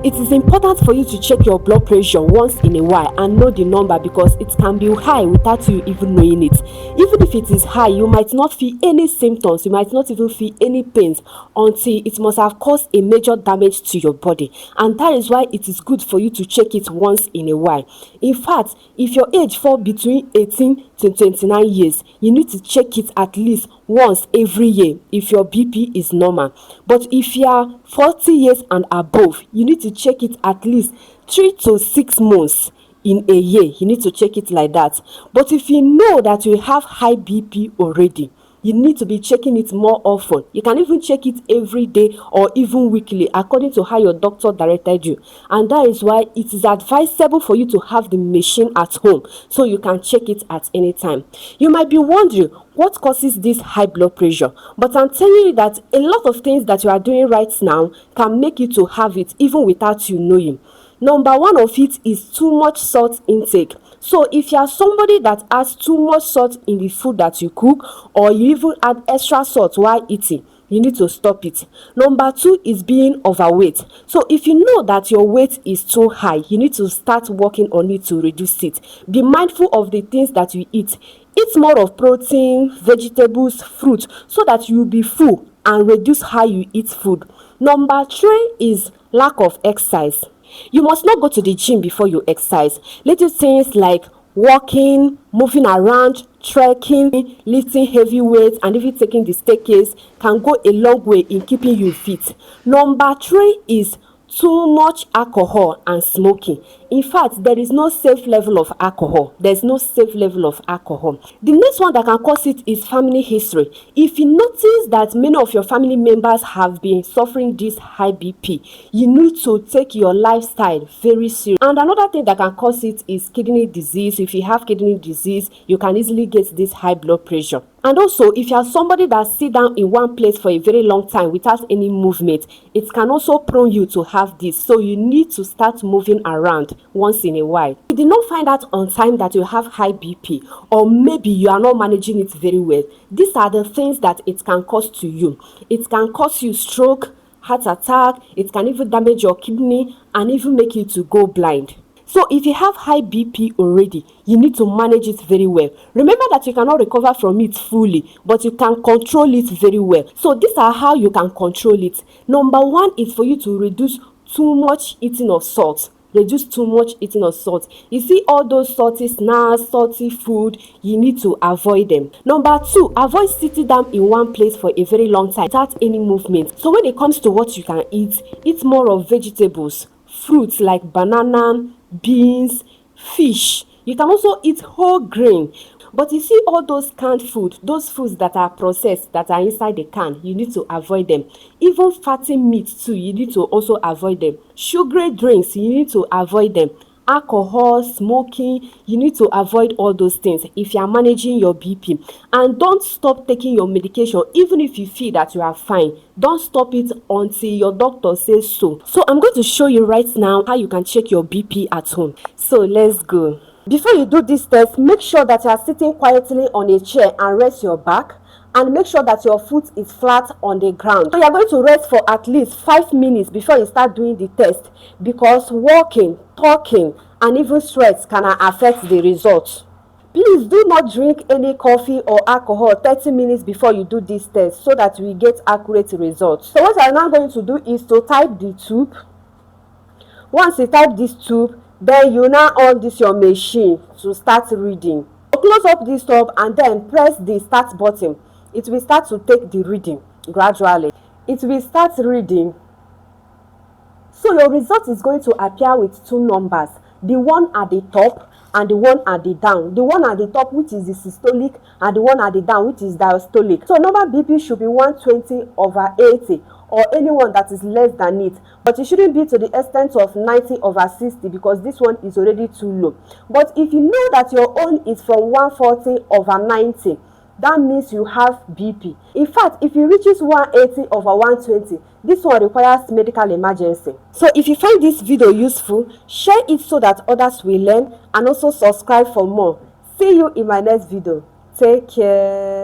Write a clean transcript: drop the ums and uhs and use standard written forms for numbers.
It is important for you to check your blood pressure once in a while and know the number, because it can be high without you even knowing it. Even if it is high, you might not feel any symptoms, you might not even feel any pains until it must have caused a major damage to your body. And that is why it is good for you to check it once in a while. In fact, if your age falls between 18 to 29 years, you need to check it at least once every year if your BP is normal. But if you are 40 years and above, you need to check it at least 3 to 6 months in a year. You need to check it like that. But if you know that you have high BP already, you need to be checking it more often. You can even check it every day or even weekly, according to how your doctor directed you. And that is why it is advisable for you to have the machine at home so you can check it at any time. You might be wondering what causes this high blood pressure, but I'm telling you that a lot of things that you are doing right now can make you to have it even without you knowing. Number one of it is too much salt intake. So if you are somebody that adds too much salt in the food that you cook, or you even add extra salt while eating, you need to stop it. Number two is being overweight. So if you know that your weight is too high, you need to start working on it to reduce it. Be mindful of the things that you eat. Eat more of protein, vegetables, fruit, so that you will be full, and reduce how you eat food. Number three is lack of exercise. You must not go to the gym before you exercise. Little things like walking, moving around, trekking, lifting heavy weights, and even taking the staircase can go a long way in keeping you fit. Number three is too much alcohol and smoking. In fact, there is no safe level of alcohol. There's no safe level of alcohol. The next one that can cause it is family history. If you notice that many of your family members have been suffering this high BP, you need to take your lifestyle very serious. And another thing that can cause it is kidney disease. If you have kidney disease, you can easily get this high blood pressure. And also, if you are somebody that sit down in one place for a very long time without any movement, it can also prone you to have this. So you need to start moving around once in a while. If you did not find out on time that you have high BP, or maybe you are not managing it very well, these are the things that it can cause to you. It can cause you stroke, heart attack, it can even damage your kidney and even make you to go blind. So if you have high BP already, you need to manage it very well. Remember that you cannot recover from it fully, but you can control it very well. So these are how you can control it. Number one is for you to reduce too much eating of salt. Reduce too much eating of salt. You see all those salty snacks, salty food, you need to avoid them. Number two, avoid sitting down in one place for a very long time without any movement. So when it comes to what you can eat more of vegetables, fruits like banana, beans, fish. You can also eat whole grain. But you see all those canned food, those foods that are processed, that are inside the can, you need to avoid them. Even fatty meat too, you need to also avoid them. Sugary drinks, you need to avoid them. Alcohol, smoking, you need to avoid all those things if you are managing your BP. And don't stop taking your medication even if you feel that you are fine. Don't stop it until your doctor says so. So I'm going to show you right now how you can check your BP at home. So let's go. Before you do this test, make sure that you are sitting quietly on a chair and rest your back, and make sure that your foot is flat on the ground. So you are going to rest for at least 5 minutes before you start doing the test, because walking, talking, and even stress can affect the results. Please do not drink any coffee or alcohol 30 minutes before you do this test, so that we get accurate results. So what I'm now going to do is to type the tube. Once you type this tube, then you now on this your machine to start reading. Close up this tube and then press the start button. It will start to take the reading gradually. It will start reading. So your result is going to appear with two numbers, the one at the top and the one at the down. The one at the top, which is the systolic, and the one at the down, which is diastolic. So normal BP should be 120/80, or anyone that is less than it, but it shouldn't be to the extent of 90/60, because this one is already too low. But if you know that your own is from 140/90, that means you have BP. In fact, if it reaches 180/120, this one requires medical emergency. So if you find this video useful, share it so that others will learn, and also subscribe for more. See you in my next video. Take care.